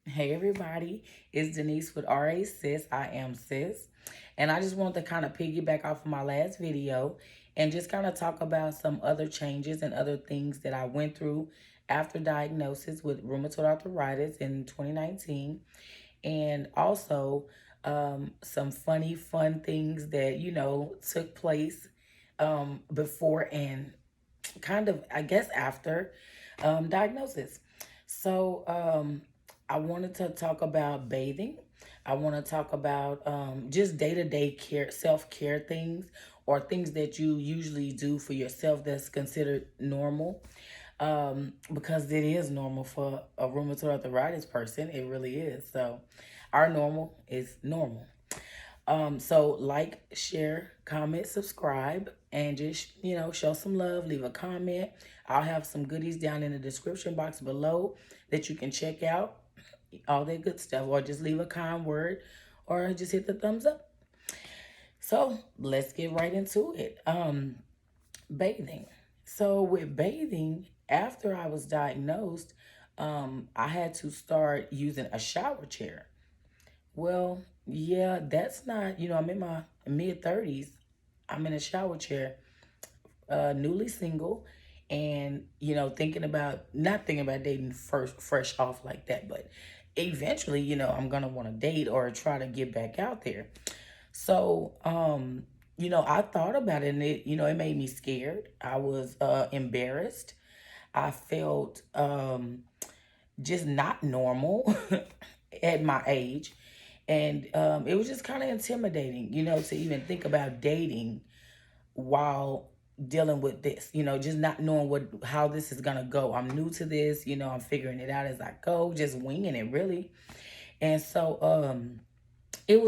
Hey everybody, it's Denise with RA Sis. I am Sis. And I just wanted to kind of piggyback off of my last video and just kind of talk about some other changes and other things that I went through after diagnosis with rheumatoid arthritis in 2019. And also some funny, fun things that, took place before and kind of, I guess, after diagnosis. So I wanted to talk about bathing. I want to talk about just day to day care, self care things, or things that you usually do for yourself that's considered normal. Because it is normal for a rheumatoid arthritis person. It really is. So our normal is normal. So like, share, comment, subscribe, and just, show some love, leave a comment. I'll have some goodies down in the description box below that you can check out, all that good stuff, or just leave a kind word or just hit the thumbs up. So let's get right into it. Bathing. So with bathing, after I was diagnosed, I had to start using a shower chair. Well, yeah, that's not, I'm in my mid 30s. I'm in a shower chair, newly single, and, not thinking about dating first, fresh off like that, but eventually, I'm going to want to date or try to get back out there. So, I thought about it and it made me scared. I was embarrassed. I felt just not normal at my age. And it was just kind of intimidating, to even think about dating while dealing with this, just not knowing how this is gonna go. I'm new to this, I'm figuring it out as I go, just winging it really. And so it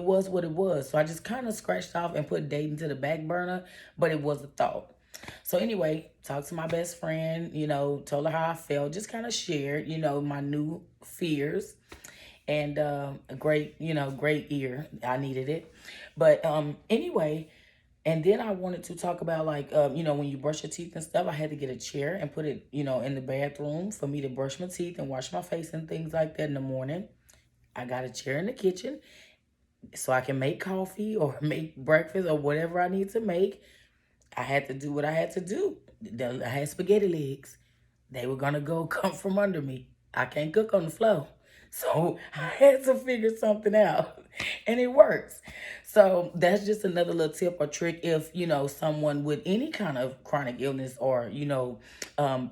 was what it was. So I just kind of scratched off and put dating to the back burner, but it was a thought. So anyway, talked to my best friend, told her how I felt, just kind of shared, my new fears, and a great ear. I needed it. But anyway, and then I wanted to talk about, like, when you brush your teeth and stuff, I had to get a chair and put it, in the bathroom for me to brush my teeth and wash my face and things like that in the morning. I got a chair in the kitchen so I can make coffee or make breakfast or whatever I need to make. I had to do what I had to do. I had spaghetti legs. They were gonna go come from under me. I can't cook on the floor. So I had to figure something out. And it works. So that's just another little tip or trick if, someone with any kind of chronic illness or,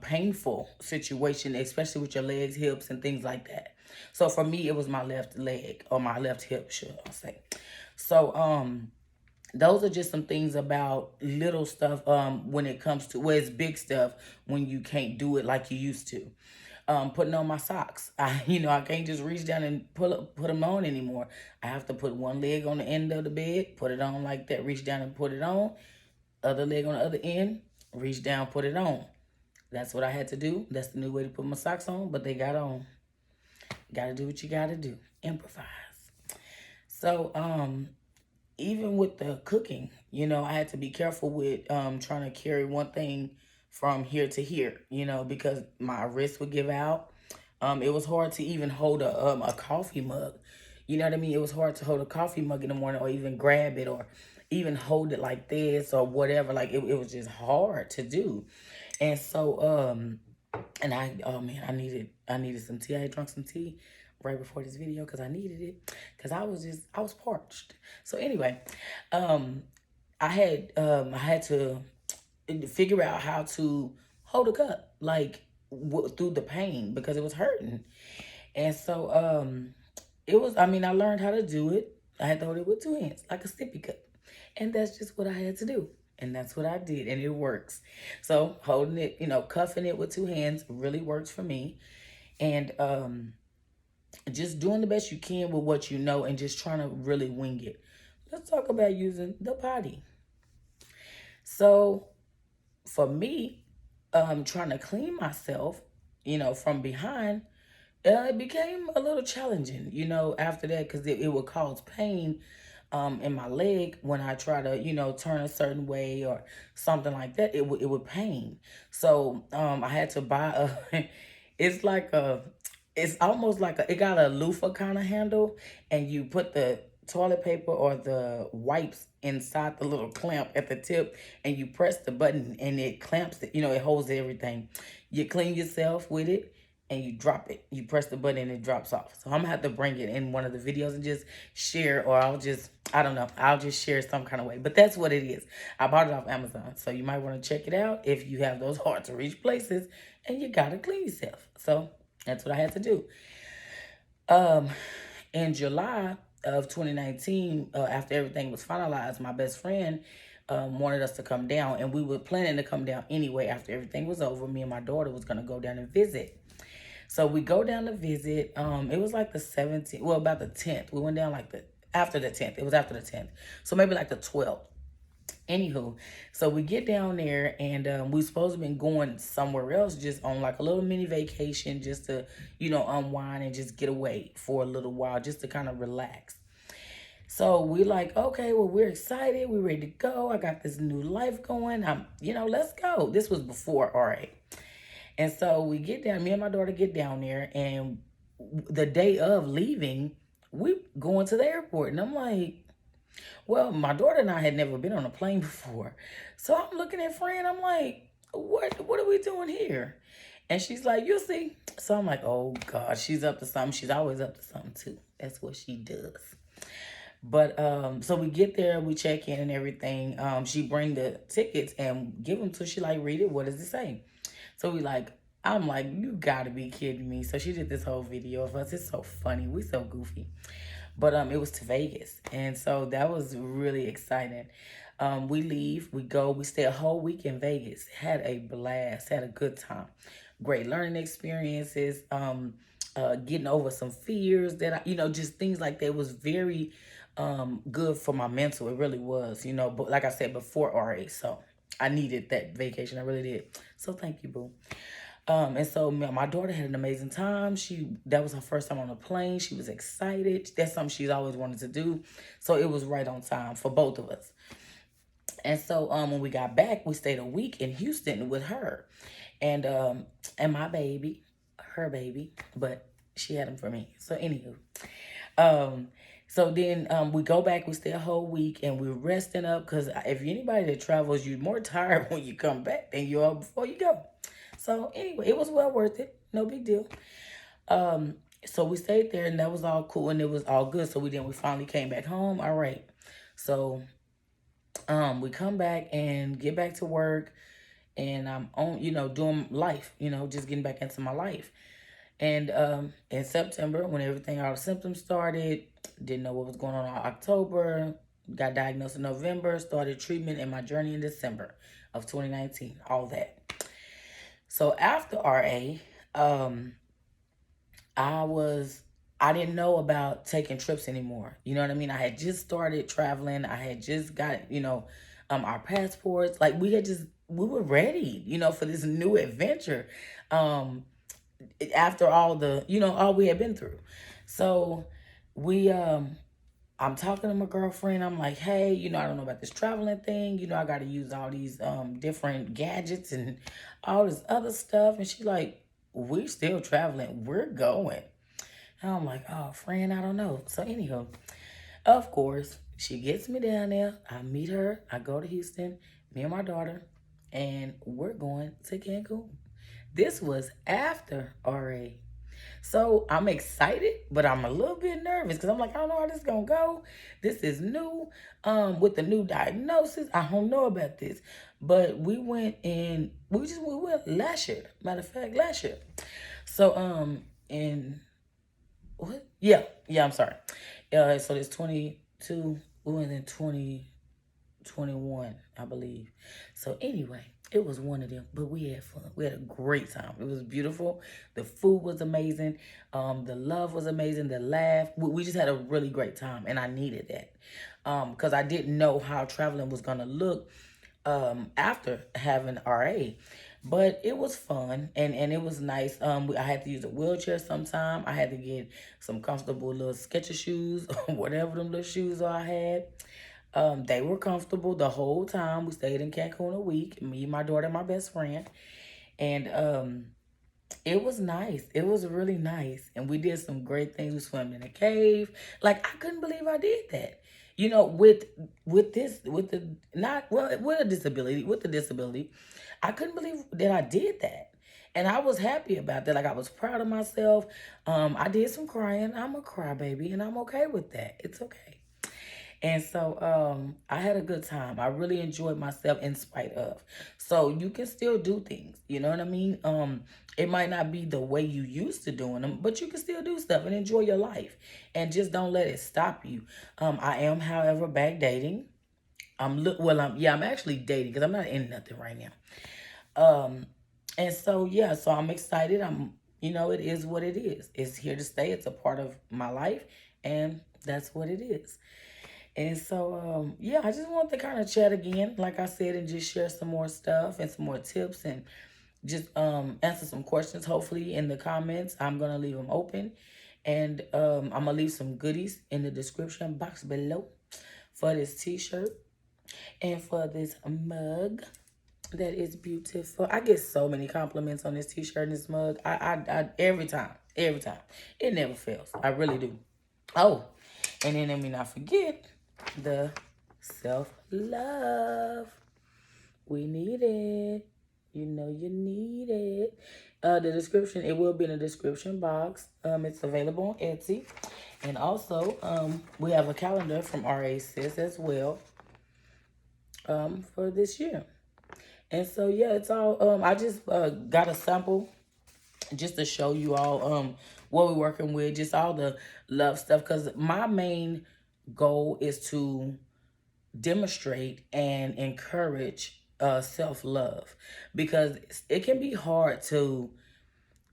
painful situation, especially with your legs, hips, and things like that. So for me, it was my left leg or my left hip, should I say. So, those are just some things about little stuff when it comes to, well, it's big stuff when you can't do it like you used to. Putting on my socks. I can't just reach down and put them on anymore. I have to put one leg on the end of the bed, put it on like that, reach down and put it on. Other leg on the other end, reach down, put it on. That's what I had to do. That's the new way to put my socks on, but they got on. Gotta do what you gotta do. Improvise. So, even with the cooking, I had to be careful with trying to carry one thing from here to here, because my wrist would give out. It was hard to even hold a coffee mug. You know what I mean? It was hard to hold a coffee mug in the morning or even grab it or even hold it like this or whatever. Like it was just hard to do. And so and oh man, I needed some tea. I had drunk some tea right before this video because I needed it because I was parched. So anyway, I had to figure out how to hold a cup like through the pain because it was hurting. And so I learned how to do it. I had to hold it with two hands like a sippy cup. And that's just what I had to do. And that's what I did. And it works. So holding it, cuffing it with two hands really works for me. And just doing the best you can with what you know and just trying to really wing it. Let's talk about using the body. So for me, trying to clean myself, from behind, it became a little challenging, after that, because it would cause pain in my leg when I try to, turn a certain way or something like that. It would pain. So I had to buy it's like It's almost like it got a loofah kind of handle, and you put the toilet paper or the wipes inside the little clamp at the tip, and you press the button and it clamps it. It holds everything. You clean yourself with it and you drop it. You press the button and it drops off. So I'm gonna have to bring it in one of the videos and just share, or I don't know, I'll just share some kind of way. But that's what it is. I bought it off Amazon. So you might want to check it out if you have those hard to reach places and you gotta clean yourself. So that's what I had to do. In July of 2019, after everything was finalized, my best friend wanted us to come down, and we were planning to come down anyway. After everything was over, me and my daughter was gonna go down and visit. So we go down to visit. It was like the 17th, well, about the 10th. We went down like after the 10th. It was after the 10th. So maybe like the 12th. Anywho, so we get down there, and we supposed to been going somewhere else, just on like a little mini vacation, just to, unwind and just get away for a little while, just to kind of relax. So we like, okay, well, we're excited. We're ready to go. I got this new life going. Let's go. This was before RA. And so we get down, me and my daughter get down there, and the day of leaving, we going to the airport. And I'm like, well, my daughter and I had never been on a plane before. So I'm looking at Fran, I'm like, what are we doing here? And she's like, you'll see. So I'm like, oh God, she's up to something. She's always up to something too. That's what she does. But so we get there, we check in and everything. She bring the tickets and give them to, she like, read it. What does it say? So I'm like, you gotta be kidding me. So she did this whole video of us. It's so funny. We so goofy. But it was to Vegas. And so that was really exciting. We leave, we go, we stay a whole week in Vegas. Had a blast, had a good time. Great learning experiences, getting over some fears that just things like that. It was very good for my mental. It really was, but like I said, before RA. So I needed that vacation. I really did. So thank you, boo. And so my daughter had an amazing time. That was her first time on a plane. She was excited. That's something she's always wanted to do. So it was right on time for both of us. And so when we got back, we stayed a week in Houston with her. And my baby, her baby, but she had him for me. So anywho. So then we go back, we stay a whole week, and we're resting up, because if anybody that travels, you're more tired when you come back than you are before you go. So anyway, it was well worth it. No big deal. So we stayed there, and that was all cool, and it was all good. So we finally came back home. All right. So we come back and get back to work, and I'm on, doing life, just getting back into my life. And in September, when all the symptoms started, didn't know what was going on in October, got diagnosed in November, started treatment in my journey in December of 2019, all that. So after RA, I didn't know about taking trips anymore. You know what I mean? I had just started traveling. I had just got, our passports. Like we were ready, for this new adventure. After all all we had been through. So I'm talking to my girlfriend. I'm like, hey, I don't know about this traveling thing. I got to use all these different gadgets and all this other stuff. And she's like, we're still traveling. We're going. And I'm like, oh, friend, I don't know. So anyhow, of course, she gets me down there. I meet her. I go to Houston, me and my daughter, and we're going to Cancun. This was after RA. So I'm excited, but I'm a little bit nervous because I'm like, I don't know how this is going to go. This is new. With the new diagnosis, I don't know about this. But we went last year. Matter of fact, last year. So what? Yeah, I'm sorry. So there's 22, we went in 2021, I believe. So anyway, it was one of them, but we had fun. We had a great time. It was beautiful. The food was amazing. The love was amazing. The laugh. We just had a really great time, and I needed that. Because I didn't know how traveling was going to look after having RA. But it was fun, and it was nice. I had to use a wheelchair sometime. I had to get some comfortable little Skechers shoes, or whatever them little shoes I had. They were comfortable the whole time. We stayed in Cancun a week, me, my daughter, and my best friend. And It was nice. It was really nice. And we did some great things. We swam in a cave. Like, I couldn't believe I did that. You know, with this, with the, not, well, with the disability, I couldn't believe that I did that. And I was happy about that. Like, I was proud of myself. I did some crying. I'm a crybaby, and I'm okay with that. It's okay. And so I had a good time. I really enjoyed myself in spite of. So you can still do things. You know what I mean? It might not be the way you used to doing them, but you can still do stuff and enjoy your life. And just don't let it stop you. I am, however, back dating. I'm actually dating because I'm not in nothing right now. And so yeah, so I'm excited. It is what it is. It's here to stay. It's a part of my life, and that's what it is. And so, yeah, I just wanted to kind of chat again, like I said, and just share some more stuff and some more tips and just answer some questions, hopefully, in the comments. I'm going to leave them open. And I'm going to leave some goodies in the description box below for this t-shirt and for this mug that is beautiful. I get so many compliments on this t-shirt and this mug. I every time. It never fails. I really do. Oh, and then let me not forget the self-love. We need it. You know you need it. The description, it will be in the description box. It's available on Etsy. And also, we have a calendar from RASIS as well for this year. And so, yeah, it's all, I just got a sample just to show you all what we're working with, just all the love stuff. Because my main goal is to demonstrate and encourage self-love, because it can be hard to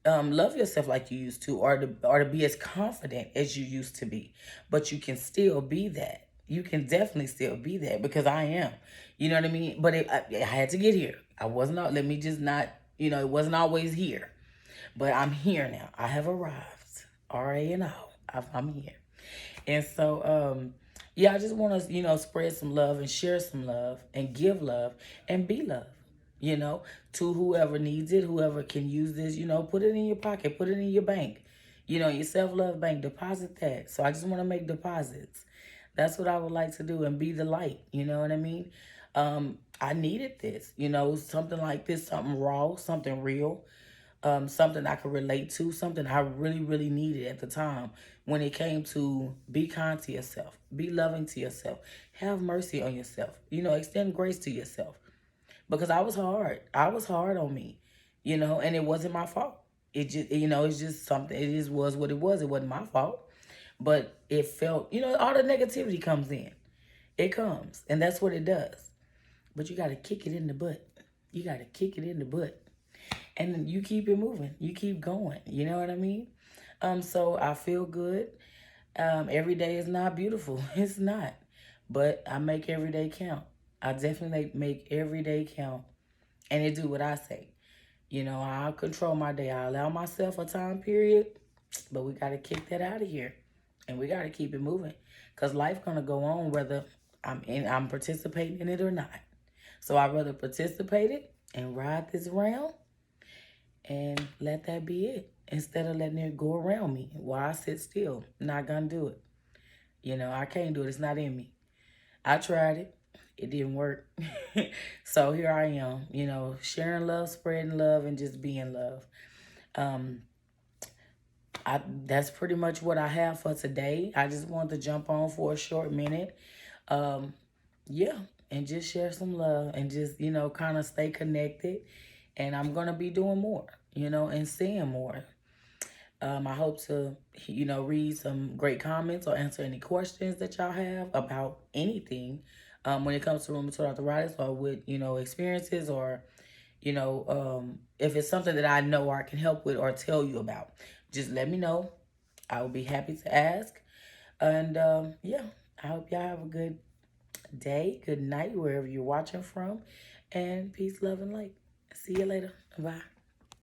love yourself like you used to, or to be as confident as you used to be. But you can still be that. You can definitely still be that, because I am. You know what I mean? But I had to get here. I wasn't. Let me just not. It wasn't always here, but I'm here now. I have arrived. R.A. and all. I'm here. And so, yeah, I just want to, spread some love and share some love and give love and be love, to whoever needs it, whoever can use this, put it in your pocket, put it in your bank, your self-love bank, deposit that. So I just want to make deposits. That's what I would like to do, and be the light, you know what I mean? I needed this, something like this, something raw, something real. Something I could relate to, something I really, really needed at the time when it came to be kind to yourself, be loving to yourself, have mercy on yourself, extend grace to yourself. Because I was hard. I was hard on me, and it wasn't my fault. It just, it's just something, it just was what it was. It wasn't my fault. But it felt, all the negativity comes in. It comes, and that's what it does. But you got to kick it in the butt. You got to kick it in the butt. And then you keep it moving. You keep going. You know what I mean? So I feel good. Every day is not beautiful. It's not. But I make every day count. I definitely make every day count. And it do what I say. I'll control my day. I allow myself a time period. But we got to kick that out of here. And we got to keep it moving. Because life going to go on whether I'm participating in it or not. So I'd rather participate it and ride this round and let that be it, instead of letting it go around me while I sit still. Not gonna do it. I can't do it. It's not in me. I tried it. It didn't work. So here I am, sharing love, spreading love, and just being love. That's pretty much what I have for today. I just wanted to jump on for a short minute. Yeah, and just share some love and just, kind of stay connected. And I'm going to be doing more, and seeing more. I hope to, read some great comments or answer any questions that y'all have about anything when it comes to rheumatoid arthritis, or with, experiences, or, if it's something that I know or I can help with or tell you about. Just let me know. I will be happy to ask. And, yeah, I hope y'all have a good day, good night, wherever you're watching from. And peace, love, and light. See you later. Bye.